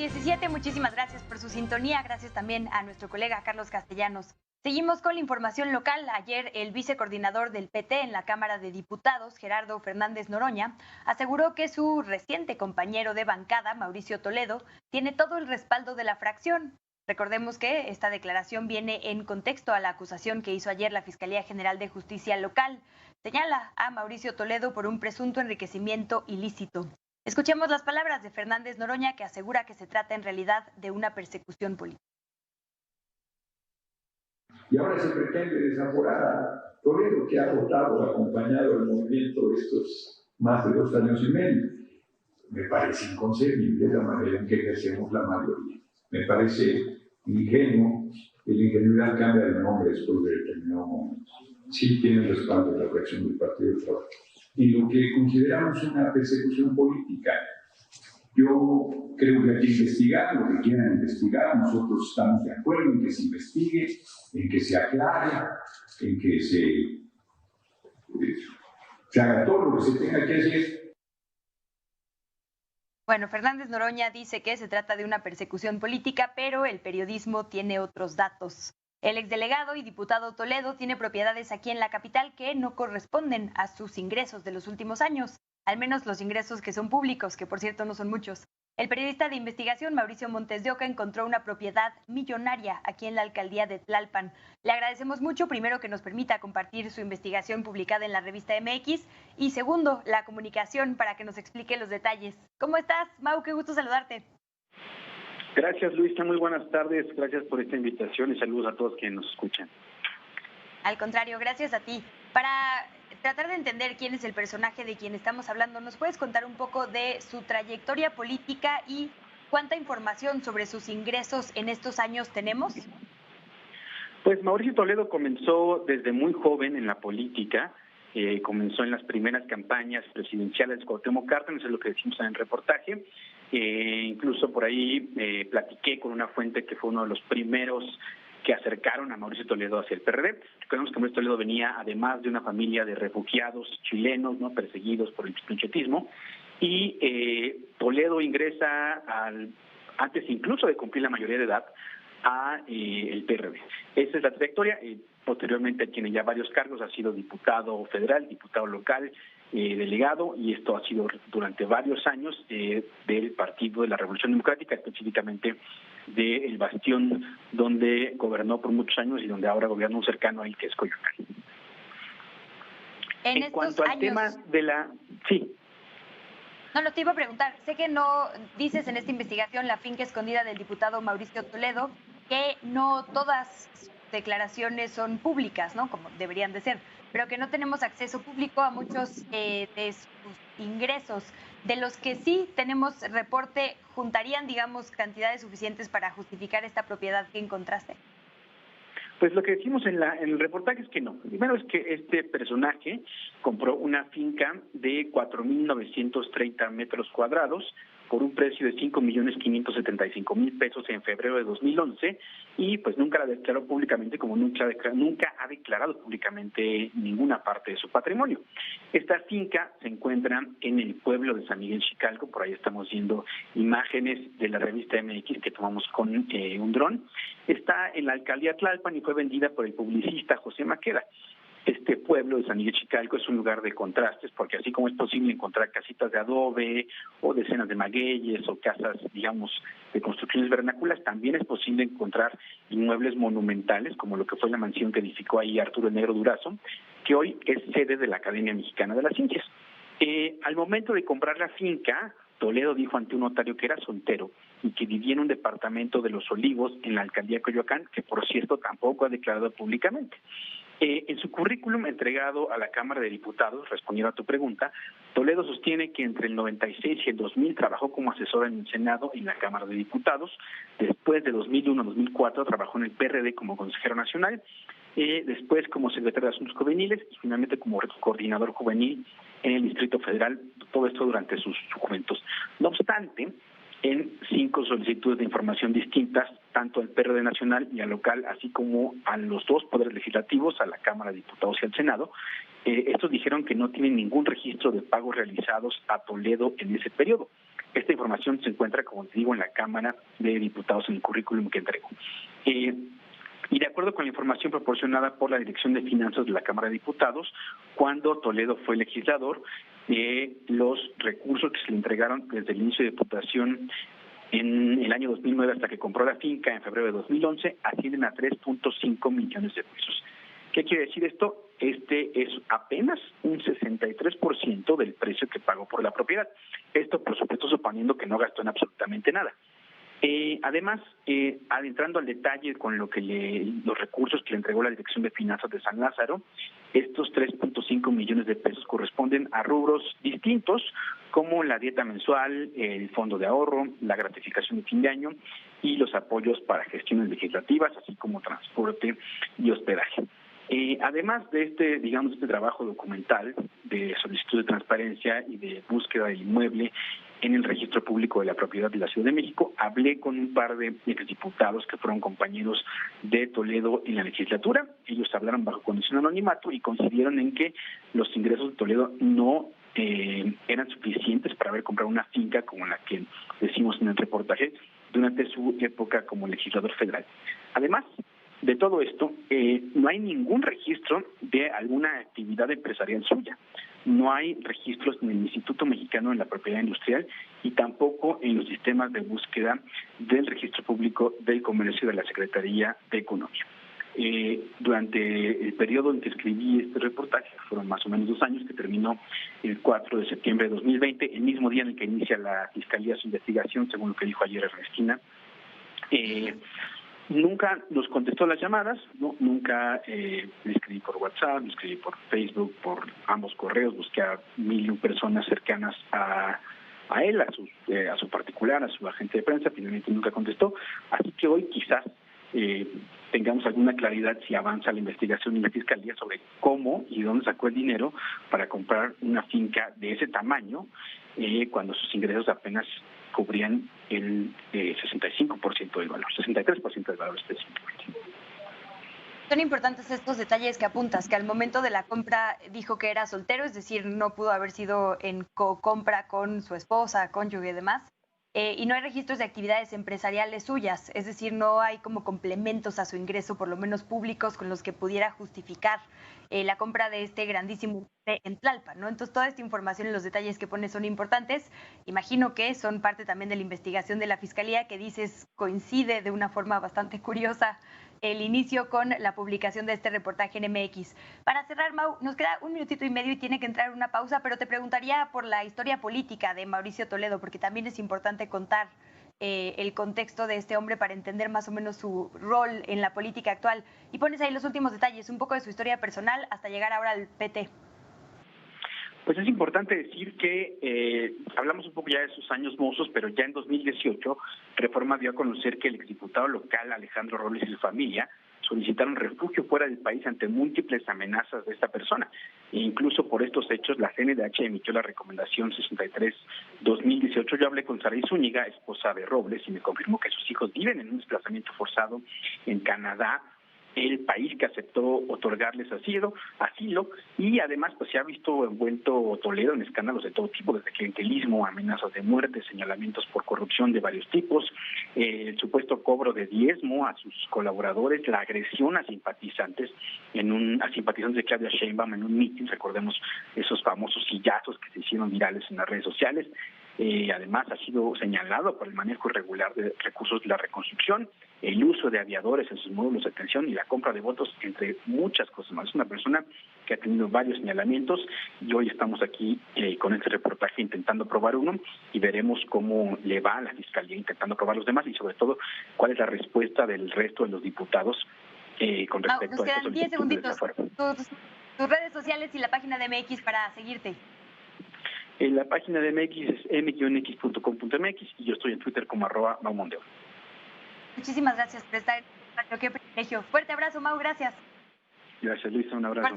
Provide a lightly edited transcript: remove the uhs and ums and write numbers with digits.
8:17, muchísimas gracias por su sintonía, gracias también a nuestro colega Carlos Castellanos. Seguimos con la información local. Ayer el vicecoordinador del PT en la Cámara de Diputados, Gerardo Fernández Noroña, aseguró que su reciente compañero de bancada, Mauricio Toledo, tiene todo el respaldo de la fracción. Recordemos que esta declaración viene en contexto a la acusación que hizo ayer la Fiscalía General de Justicia local. Señala a Mauricio Toledo por un presunto enriquecimiento ilícito. Escuchemos las palabras de Fernández Noroña, que asegura que se trata en realidad de una persecución política. Y ahora se pretende desaforar a Toledo, que ha votado, acompañado al movimiento estos más de 2 años y medio. Me parece inconcebible la manera en que ejercemos la mayoría. Me parece ingenuo, y la ingenuidad cambia de nombre después de determinado momento. Sí tiene el respaldo de la fracción del Partido del Trabajo. Y lo que consideramos una persecución política, yo creo que hay que investigar lo que quieran investigar. Nosotros estamos de acuerdo en que se investigue, en que se aclare, en que se haga todo lo que se tenga que hacer. Bueno, Fernández Noroña dice que se trata de una persecución política, pero el periodismo tiene otros datos. El exdelegado y diputado Toledo tiene propiedades aquí en la capital que no corresponden a sus ingresos de los últimos años, al menos los ingresos que son públicos, que por cierto no son muchos. El periodista de investigación Mauricio Montes de Oca encontró una propiedad millonaria aquí en la alcaldía de Tlalpan. Le agradecemos mucho, primero, que nos permita compartir su investigación publicada en la revista MX y segundo, la comunicación para que nos explique los detalles. ¿Cómo estás, Mau? Qué gusto saludarte. Gracias, Luisa. Muy buenas tardes. Gracias por esta invitación y saludos a todos quienes nos escuchan. Al contrario, gracias a ti. Para tratar de entender quién es el personaje de quien estamos hablando, ¿nos puedes contar un poco de su trayectoria política y cuánta información sobre sus ingresos en estos años tenemos? Pues Mauricio Toledo comenzó desde muy joven en la política. Comenzó en las primeras campañas presidenciales de Cuauhtémoc Cárdenas, es lo que decimos en el reportaje. Incluso por ahí platiqué con una fuente que fue uno de los primeros que acercaron a Mauricio Toledo hacia el PRD. Recordemos que Mauricio Toledo venía además de una familia de refugiados chilenos, no perseguidos por el pinchetismo, y Toledo ingresa antes incluso de cumplir la mayoría de edad a el PRD. Esa es la trayectoria. Posteriormente tiene ya varios cargos, ha sido diputado federal, diputado local, delegado, y esto ha sido durante varios años del Partido de la Revolución Democrática, específicamente del bastión donde gobernó por muchos años y donde ahora gobierna un cercano ahí, que es Coyoacán. En cuanto al tema de la... Sí. No, te iba a preguntar, sé que no dices en esta investigación la finca escondida del diputado Mauricio Toledo, que no todas declaraciones son públicas, ¿no? Como deberían de ser, pero que no tenemos acceso público a muchos de sus ingresos. De los que sí tenemos reporte, ¿juntarían, digamos, cantidades suficientes para justificar esta propiedad que encontraste? Pues lo que decimos en el reportaje es que no. Primero es que este personaje compró una finca de 4,930 metros cuadrados por un precio de 5,575,000 pesos en febrero de 2011 y pues nunca la declaró públicamente, como nunca ha declarado públicamente ninguna parte de su patrimonio. Esta finca se encuentra en el pueblo de San Miguel Xicalco. Por ahí estamos viendo imágenes de la revista MX que tomamos con un dron. Está en la alcaldía Tlalpan y fue vendida por el publicista José Maqueda. Este pueblo de San Miguel Xicalco es un lugar de contrastes, porque así como es posible encontrar casitas de adobe o decenas de magueyes o casas, digamos, de construcciones vernáculas, también es posible encontrar inmuebles monumentales, como lo que fue la mansión que edificó ahí Arturo el Negro Durazo, que hoy es sede de la Academia Mexicana de las Ciencias. Al momento de comprar la finca, Toledo dijo ante un notario que era soltero y que vivía en un departamento de Los Olivos en la alcaldía de Coyoacán, que por cierto tampoco ha declarado públicamente. En su currículum entregado a la Cámara de Diputados, respondiendo a tu pregunta, Toledo sostiene que entre el 96 y el 2000 trabajó como asesor en el Senado y en la Cámara de Diputados. Después de 2001 a 2004 trabajó en el PRD como consejero nacional, después como secretario de Asuntos Juveniles y finalmente como coordinador juvenil en el Distrito Federal, todo esto durante su juventud. No obstante, en 5 solicitudes de información distintas, tanto al PRD nacional y al local, así como a los 2 poderes legislativos, a la Cámara de Diputados y al Senado, estos dijeron que no tienen ningún registro de pagos realizados a Toledo en ese periodo. Esta información se encuentra, como te digo, en la Cámara de Diputados en el currículum que entregó. Y de acuerdo con la información proporcionada por la Dirección de Finanzas de la Cámara de Diputados, cuando Toledo fue legislador, los recursos que se le entregaron desde el inicio de diputación en el año 2009 hasta que compró la finca en febrero de 2011 ascienden a 3.5 millones de pesos. ¿Qué quiere decir esto? Este es apenas un 63% del precio que pagó por la propiedad. Esto, por supuesto, suponiendo que no gastó en absolutamente nada. Además, adentrando al detalle con los recursos que le entregó la Dirección de Finanzas de San Lázaro, estos 3.5 millones de pesos corresponden a rubros distintos, como la dieta mensual, el fondo de ahorro, la gratificación de fin de año y los apoyos para gestiones legislativas, así como transporte y hospedaje. Además de este trabajo documental de solicitud de transparencia y de búsqueda del inmueble en el registro público de la propiedad de la Ciudad de México, hablé con un par de exdiputados que fueron compañeros de Toledo en la legislatura. Ellos hablaron bajo condición de anonimato y coincidieron en que los ingresos de Toledo no eran suficientes para haber comprado una finca como la que decimos en el reportaje durante su época como legislador federal. Además de todo esto, no hay ningún registro de alguna actividad empresarial suya. No hay registros en el Instituto Mexicano de la Propiedad Industrial y tampoco en los sistemas de búsqueda del Registro Público del Comercio de la Secretaría de Economía. Durante el periodo en que escribí este reportaje, fueron más o menos 2 años, que terminó el 4 de septiembre de 2020, el mismo día en el que inicia la Fiscalía su investigación, según lo que dijo ayer Ernestina. Nunca nos contestó las llamadas, ¿no? Nunca le escribí por WhatsApp, le escribí por Facebook, por ambos correos, busqué a 1,000 personas cercanas a él, a su particular, a su agente de prensa, finalmente nunca contestó. Así que hoy quizás tengamos alguna claridad si avanza la investigación en la Fiscalía sobre cómo y dónde sacó el dinero para comprar una finca de ese tamaño cuando sus ingresos apenas cubrían el 65% del valor, 63% del valor específicamente. Son importantes estos detalles que apuntas, que al momento de la compra dijo que era soltero, es decir, no pudo haber sido en compra con su esposa, cónyuge y demás, y no hay registros de actividades empresariales suyas, es decir, no hay como complementos a su ingreso, por lo menos públicos, con los que pudiera justificar la compra de este grandísimo en Tlalpan, ¿no? Entonces, toda esta información y los detalles que pone son importantes. Imagino que son parte también de la investigación de la Fiscalía, que dices coincide de una forma bastante curiosa el inicio con la publicación de este reportaje en MX. Para cerrar, Mau, nos queda 1 minutito y medio y tiene que entrar una pausa, pero te preguntaría por la historia política de Mauricio Toledo, porque también es importante contar el contexto de este hombre para entender más o menos su rol en la política actual. Y pones ahí los últimos detalles, un poco de su historia personal hasta llegar ahora al PT. Pues es importante decir que hablamos un poco ya de sus años mozos, pero ya en 2018 Reforma dio a conocer que el exdiputado local Alejandro Robles y su familia solicitaron refugio fuera del país ante múltiples amenazas de esta persona. E incluso por estos hechos, la CNDH emitió la recomendación 63-2018. Yo hablé con Saray Zúñiga, esposa de Robles, y me confirmó que sus hijos viven en un desplazamiento forzado en Canadá, el país que aceptó otorgarles asilo, y además pues se ha visto envuelto Toledo en escándalos de todo tipo, desde clientelismo, amenazas de muerte, señalamientos por corrupción de varios tipos, el supuesto cobro de diezmo a sus colaboradores, la agresión a simpatizantes de Claudia Sheinbaum en un mitin, recordemos esos famosos sillazos que se hicieron virales en las redes sociales. Además ha sido señalado por el manejo irregular de recursos de la reconstrucción, el uso de aviadores en sus módulos de atención y la compra de votos, entre muchas cosas más. Es una persona que ha tenido varios señalamientos y hoy estamos aquí con este reportaje intentando probar uno y veremos cómo le va a la Fiscalía intentando probar los demás y sobre todo cuál es la respuesta del resto de los diputados con respecto a esta solicitud. 10 segunditos. Tus redes sociales y la página de MX para seguirte. La página de MX es m-x.com.mx y yo estoy en Twitter como @maumondeo. Muchísimas gracias por estar. Qué privilegio. Fuerte abrazo, Mau, gracias. Gracias, Luisa, un abrazo.